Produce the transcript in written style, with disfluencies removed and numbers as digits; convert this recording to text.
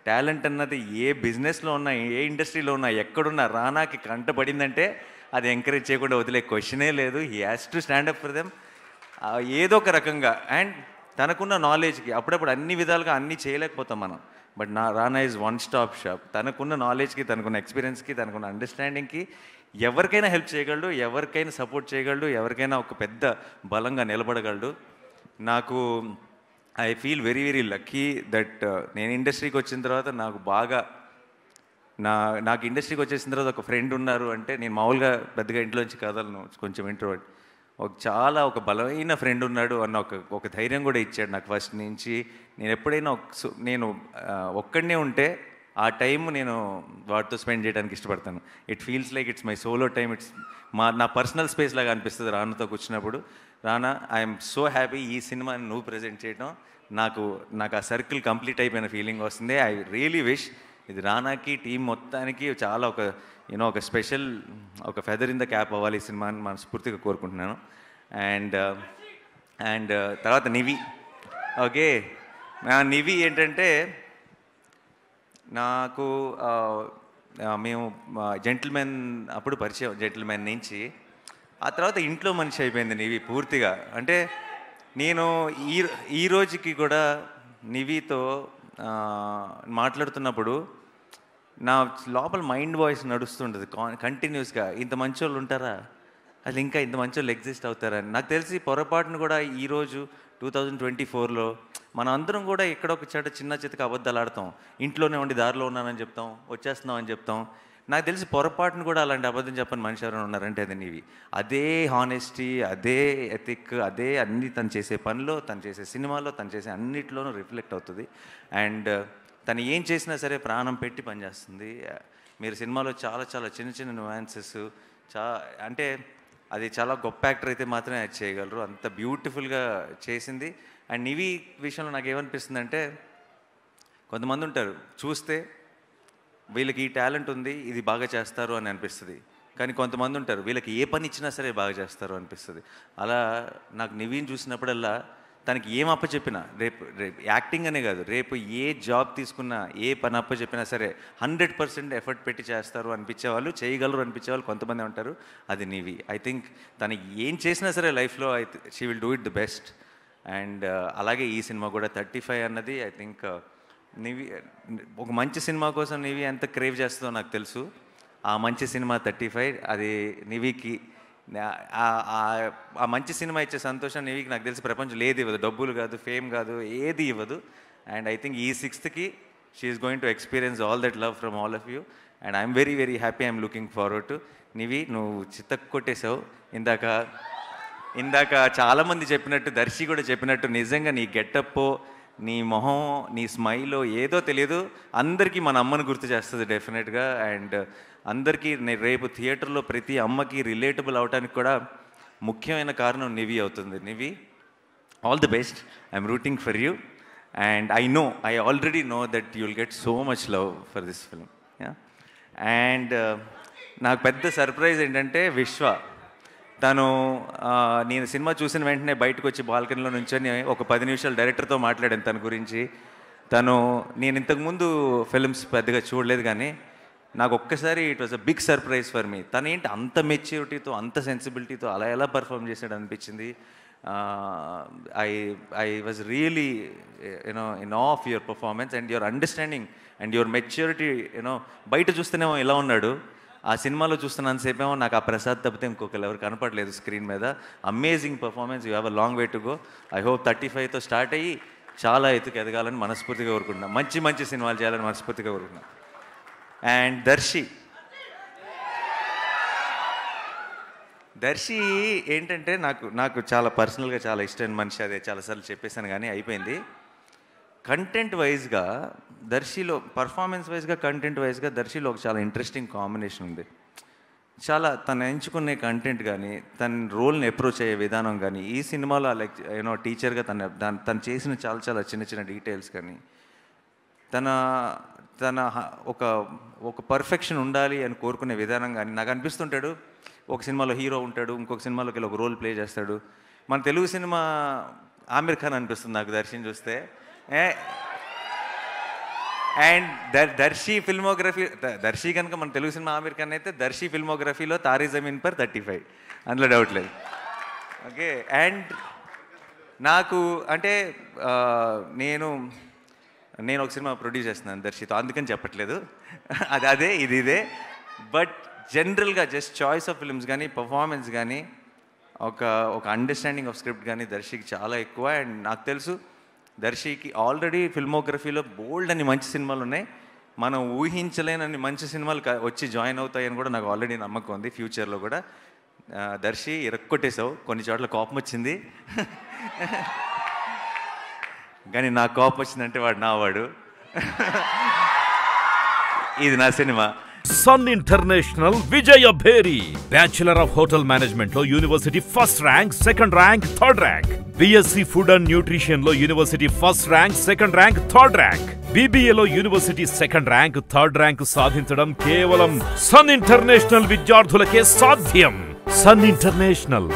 Talent అన్నది ఏ బిజినెస్లో ఉన్నా, ఏ ఇండస్ట్రీలో ఉన్నా, ఎక్కడున్నా రానాకి కంటపడిందంటే అది ఎంకరేజ్ చేయకుండా వదిలే క్వశ్చనే లేదు. He has to stand up for them ఏదో ఒక రకంగా. అండ్ తనకున్న నాలెడ్జ్కి అప్పుడప్పుడు అన్ని విధాలుగా అన్నీ చేయలేకపోతాం మనం. But Rana is one stop shop. తనకున్న నాలెడ్జ్కి, తనకున్న ఎక్స్పీరియన్స్కి, తనకున్న అండర్స్టాండింగ్కి ఎవరికైనా హెల్ప్ చేయగలడు, ఎవరికైనా సపోర్ట్ చేయగలడు, ఎవరికైనా ఒక పెద్ద బలంగా నిలబడగలడు. నాకు I feel very very lucky that నేను ఇండస్ట్రీకి వచ్చిన తర్వాత నాకు బాగా నాకు ఇండస్ట్రీకి వచ్చేసిన తర్వాత ఒక ఫ్రెండ్ ఉన్నారు అంటే, నేను మామూలుగా పెద్దగా ఇంట్లోంచి కదలను, కొంచెం ఇంట్రోవర్ట్. ఒక బలమైన ఫ్రెండ్ ఉన్నాడు అన్న ఒక ధైర్యం కూడా ఇచ్చాడు నాకు ఫస్ట్ నుంచి. నేను ఎప్పుడైనా నేను ఒక్కడనే ఉంటే ఆ టైం నేను వాటితో స్పెండ్ చేయడానికి ఇష్టపడతాను. It feels like it's my solo time. నా పర్సనల్ స్పేస్ లాగా అనిపిస్తుంది రానాతో కూర్చున్నప్పుడు. రానా, ఐఎమ్ సో హ్యాపీ ఈ సినిమాని నువ్వు ప్రజెంట్ చేయడం. నాకు ఆ సర్కిల్ కంప్లీట్ అయిపోయిన ఫీలింగ్ వస్తుంది. ఐ రియలీ విష్ ఇది రానాకి, టీం మొత్తానికి చాలా ఒక స్పెషల్, ఒక ఫెదర్ ఇన్ ద క్యాప్ అవ్వాలి ఈ సినిమాని మనస్ఫూర్తిగా కోరుకుంటున్నాను. అండ్ తర్వాత నివి. ఓకే, నివి ఏంటంటే, నాకు మేము జెంటిల్మెన్ అప్పుడు పరిచయం, జెంటిల్మెన్ నుంచి. ఆ తర్వాత ఇంట్లో మనిషి అయిపోయింది నివి పూర్తిగా. అంటే నేను ఈ రోజుకి కూడా నివితో మాట్లాడుతున్నప్పుడు నా లోపల మైండ్ వాయిస్ నడుస్తుంటుంది కంటిన్యూస్గా. ఇంత మంచి వాళ్ళు ఉంటారా, అసలు ఇంకా ఇంత మంచి వాళ్ళు ఎగ్జిస్ట్ అవుతారని. నాకు తెలిసి పొరపాటును కూడా ఈరోజు 2024లో మనం అందరం కూడా ఎక్కడొక చిన్న చితక అబద్ధాలు ఆడతాం. ఇంట్లోనే ఉండి దారిలో ఉన్నానని చెప్తాం, వచ్చేస్తున్నాం అని చెప్తాం. నాకు తెలిసి పొరపాటును కూడా అలాంటి అబద్ధం చెప్పని మనిషి ఎవరైనా ఉన్నారంటే అది నీవి. అదే హానెస్టీ, అదే ఎథిక్, అదే అన్ని తను చేసే పనిలో, తను చేసే సినిమాలో, తను చేసే అన్నిట్లోనూ రిఫ్లెక్ట్ అవుతుంది. అండ్ తను ఏం చేసినా సరే ప్రాణం పెట్టి పనిచేస్తుంది. మీరు సినిమాలో చాలా చాలా చిన్న చిన్న న్యూయాన్సెస్ అంటే అది చాలా గొప్ప యాక్టర్ అయితే మాత్రమే అది చేయగలరు. అంత బ్యూటిఫుల్గా చేసింది. అండ్ నివి విషయంలో నాకు ఏమనిపిస్తుంది అంటే, కొంతమంది ఉంటారు చూస్తే వీళ్ళకి ఈ టాలెంట్ ఉంది, ఇది బాగా చేస్తారు అని అనిపిస్తుంది. కానీ కొంతమంది ఉంటారు వీళ్ళకి ఏ పని ఇచ్చినా సరే బాగా చేస్తారు అనిపిస్తుంది. అలా నాకు నివిని చూసినప్పుడల్లా తనకి ఏం అప్పచెప్పినా, రేపు యాక్టింగ్ అనే కాదు, రేపు ఏ జాబ్ తీసుకున్నా, ఏ పని అప్పచెప్పినా సరే 100% ఎఫర్ట్ పెట్టి చేస్తారు అనిపించేవాళ్ళు, చేయగలరు అనిపించేవాళ్ళు కొంతమంది ఉంటారు. అది నివి. ఐ థింక్ తను ఏం చేసినా సరే లైఫ్లో she will do it the best. And అలాగే ఈ సినిమా కూడా 35 అన్నది ఐ థింక్ నివి ఒక మంచి సినిమా కోసం నివి ఎంత క్రేవ్ చేస్తుందో నాకు తెలుసు. ఆ మంచి సినిమా 35 అది నివికి ఆ మంచి సినిమా ఇచ్చే సంతోషం నివికి నాకు తెలిసి ప్రపంచం ఏది ఇవ్వదు. డబ్బులు కాదు, ఫేమ్ కాదు, ఏది ఇవ్వదు. అండ్ ఐ థింక్ ఈ 6th she's going to experience all that love from all of you. And I'm very very happy. I'm looking forward to. Nivi, నువ్వు చిత్తకు కొట్టేశావు. ఇందాక చాలామంది చెప్పినట్టు, దర్శి కూడా చెప్పినట్టు, నిజంగా నీ గెటప్, నీ మొహం, నీ స్మైల్ ఏదో తెలియదు, అందరికీ మన అమ్మని గుర్తు చేస్తుంది డెఫినెట్గా. అండ్ అందరికీ రేపు థియేటర్లో ప్రతి అమ్మకి రిలేటబుల్ అవడానికి కూడా ముఖ్యమైన కారణం నివి అవుతుంది. Nivi, all the best. I'm rooting for you. And I already know that you will get so much love for this film. అండ్ నాకు పెద్ద సర్ప్రైజ్ ఏంటంటే విశ్వ. నేను సినిమా చూసిన వెంటనే బయటకు వచ్చి బాల్కనీలో నుంచొని ఒక 10 నిమిషాలు డైరెక్టర్తో మాట్లాడాను తన గురించి. నేను ఇంతకుముందు ఫిల్మ్స్ పెద్దగా చూడలేదు, కానీ నాకు ఒక్కసారి it was a big surprise for me. తనేంటి అంత మెచ్యూరిటీతో, అంత సెన్సిబిలిటీతో అలా ఎలా పర్ఫామ్ చేశాడు అనిపించింది. I was really in awe of your performance and your understanding and your maturity. బయట చూస్తేనేమో ఇలా ఉన్నాడు, ఆ సినిమాలో చూస్తున్నంతసేపేమో నాకు ఆ ప్రసాద్ తప్పితే ఇంకొకరు ఎవరు కనపడలేదు స్క్రీన్ మీద. Amazing performance. You have a long way to go. I hope 35తో స్టార్ట్ అయ్యి చాలా ఎత్తుకు ఎదగాలని మనస్ఫూర్తిగా కోరుకుంటున్నాను. మంచి మంచి సినిమాలు చేయాలని మనస్ఫూర్తిగా కోరుకుంటున్నాను. అండ్ దర్శి ఏంటంటే, నాకు చాలా పర్సనల్గా చాలా ఇష్టమైన మనిషి. అదే చాలాసార్లు చెప్పేశాను కానీ అయిపోయింది. కంటెంట్ వైజ్గా దర్శిలో, పర్ఫార్మెన్స్ వైజ్గా, కంటెంట్ వైజ్గా దర్శిలో ఒక చాలా ఇంట్రెస్టింగ్ కాంబినేషన్ ఉంది. చాలా తను ఎంచుకునే కంటెంట్ కానీ, తన రోల్ని అప్రోచ్ అయ్యే విధానం కానీ, ఈ సినిమాలో టీచర్గా తను చేసిన చాలా చాలా చిన్న చిన్న డీటెయిల్స్ కానీ, తన ఒక పర్ఫెక్షన్ ఉండాలి అని కోరుకునే విధానం కానీ, నాకు అనిపిస్తుంటాడు ఒక సినిమాలో హీరో ఉంటాడు, ఇంకొక సినిమాలోకి వెళ్ళి ఒక రోల్ ప్లే చేస్తాడు. మన తెలుగు సినిమా ఆమిర్ ఖాన్ అనిపిస్తుంది నాకు దర్శిని చూస్తే. అండ్ దర్శి ఫిల్మోగ్రఫీ, దర్శి కనుక మన తెలుగు సినిమా ఆమిర్ ఖాన్ అయితే దర్శి ఫిల్మోగ్రఫీలో తారీ జమీన్ పర్ 35, అందులో డౌట్ లేదు. ఓకే. అండ్ నాకు అంటే నేను ఒక సినిమా ప్రొడ్యూస్ చేస్తున్నాను దర్శితో, అందుకని చెప్పట్లేదు. అదే ఇదే. బట్ జనరల్గా జస్ట్ చాయిస్ ఆఫ్ ఫిల్మ్స్ కానీ, పర్ఫార్మెన్స్ కానీ, ఒక అండర్స్టాండింగ్ ఆఫ్ స్క్రిప్ట్ కానీ దర్శికి చాలా ఎక్కువ. అండ్ నాకు తెలుసు దర్శికి ఆల్రెడీ ఫిల్మోగ్రఫీలో బోల్డ్ అని మంచి సినిమాలు ఉన్నాయి, మనం ఊహించలేనన్ని మంచి సినిమాలు వచ్చి జాయిన్ అవుతాయని కూడా నాకు ఆల్రెడీ నమ్మకం ఉంది. ఫ్యూచర్లో కూడా దర్శి ఇరక్కొట్టేసావు, కొన్ని చోట్ల కోపం వచ్చింది కానీ నాకు కోపం వచ్చిందంటే వాడు నా వాడు. ఇది నా సినిమా. Sun International Vijaya Bheri bachelor of hotel management లో university first rank, second rank, third rank. BSc food and nutrition లో university first rank, second rank, third rank. BBA లో university second rank, third rank సాధించడం కేవలం సన్ ఇంటర్నేషనల్ విద్యార్థులకే సాధ్యం. Sun international.